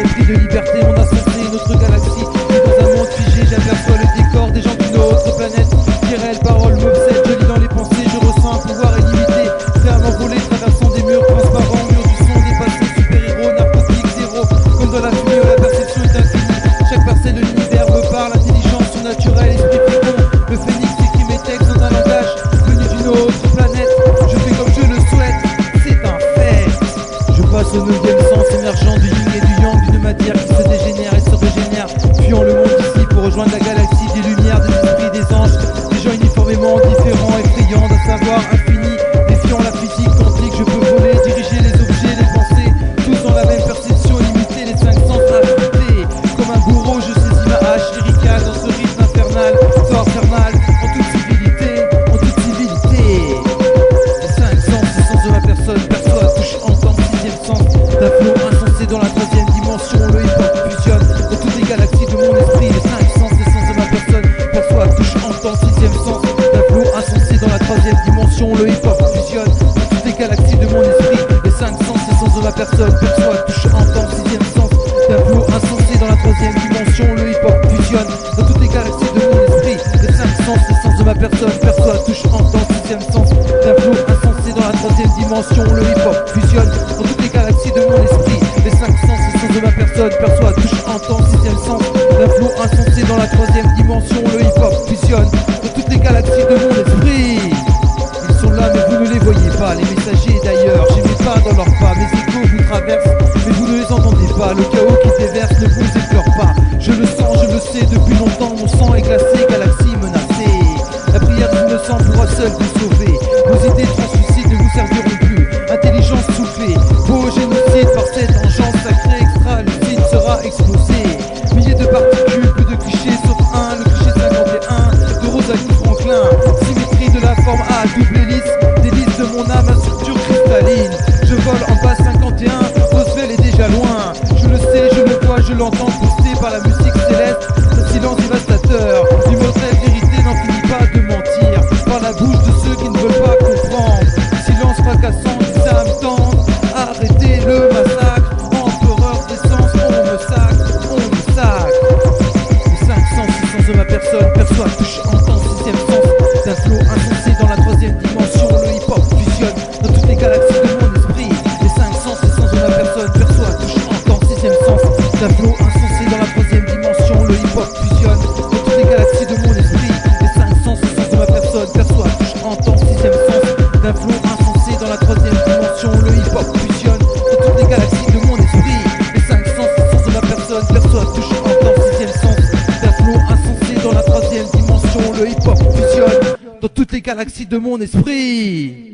épris de liberté, mon insensé, notre galaxie. Et dans un monde figé, j'aperçois le décor des gens d'une autre planète. Les réelles paroles m'obsèdent, je lis dans les pensées, je ressens un pouvoir illimité. Faire m'envoler, traversant des murs transparents, murs du son dépassé, super-héros, narcotique, zéro. Comme dans la fumée où la perception est infinie. Chaque parcelle de l'univers me parle, intelligence surnaturelle, esprit fécond. Le phénix écrit mes textes dans un langage venu d'une autre planète. Je fais comme je le souhaite, c'est un fait. Je passe au 9e sens, émergeant du yin et du yang, d'une matière qui se dégénère et se régénère. Fuyant le monde d'ici pour rejoindre la galaxie des lumières, des esprits, des anges. Des gens uniformément différents, effrayants d'un savoir infini. Défiant la physique quantique, je peux voler, diriger les objets, les pensées. Tous dans la même perception limitée, les 5 sens affectés. Comme un bourreau, je saisis ma hache lyricale dans ce rythme infernal. Sort infernal, en toute civilité, en toute civilité. Les 5 sens, les sens de ma personne, perçoit, touche, entend, 6e sens. D'un flow insensé dans la 3e dimension, le hip-hop fusionne dans toutes les galaxies de mon esprit. Les 5 sens, les sens de ma personne, perçoit, touche, entend, 6e sens. D'un flow insensé dans la 3e dimension, le hip-hop fusionne dans toutes les galaxies de mon esprit. Les 5 sens, les sens de ma personne, perçoit, touche, entend, 6e sens. D'un flow insensé dans la 3e dimension, le hip-hop fusionne dans toutes les galaxies de mon esprit. Les 5 sens, les sens de ma personne, perçoit, touche, entend, 6e sens. D'un flow insensé dans la 3e dimension, le hip-hop fusionne dans toutes les galaxies de mon esprit. Les 5 sens, les sens de ma personne, perçoit, touche, entend, 6e sens. D'un flow insensé dans la 3e dimension, le hip-hop fusionne dans toutes les galaxies de mon esprit. Ils sont là mais vous ne les voyez pas, les messagers d'ailleurs, j'ai mes pas dans leurs pas, mes échos vous traversent, mais vous ne les entendez pas, le chaos qui déverse ne vous effleure pas. Je le sens, je le sais, depuis longtemps mon sang est glacé, galaxie menacée. La prière des innocents pourra seule vous sauver, vos idées translucides ne vous serviront plus. Intelligence soufflée, beau génocide par cette engeance sacrée, extra lucide sera explosé. Milliers de particules, plus de clichés sauf un, le cliché 51 de Rosalind Franklin. Symétrie de la forme A, double hélice, délice de mon âme à structure cristalline. Je vole en bas 51, Roswell est déjà loin. Je le sais, je le vois, je l'entends poussé par la musique céleste. Le silence dévastateur, l'immortelle vérité n'en finit pas de mentir. Par la bouche de ceux qui ne veulent pas comprendre. Silence fracassant, des âmes tendres. Arrêtez le massacre, empereur des sens, on me sacre, on me sacre. Les 5 sens, les sens de ma personne, perçoit, touche, entend, 6e sens. D'un flow insensé dans la 3e dimension, le hip-hop fusionne dans toutes les galaxies de mon esprit. Les 5 sens, les sens de ma personne, perçoit, touche, entend, 6e sens. D'un flow insensé dans la 3e dimension, le hip-hop fusionne dans toutes les galaxies de mon esprit. Les 5 sens, les sens de ma personne, perçoit, touche, entend, 6e sens. D'un flow insensé dans la 3e dimension, le hip-hop fusionne dans toutes les galaxies de mon esprit. Les 5 sens, les sens de ma personne, perçoit, touche, entend, 6e sens. D'un flow insensé dans la 3e dimension, le hip-hop fusionne dans toutes les galaxies de mon esprit.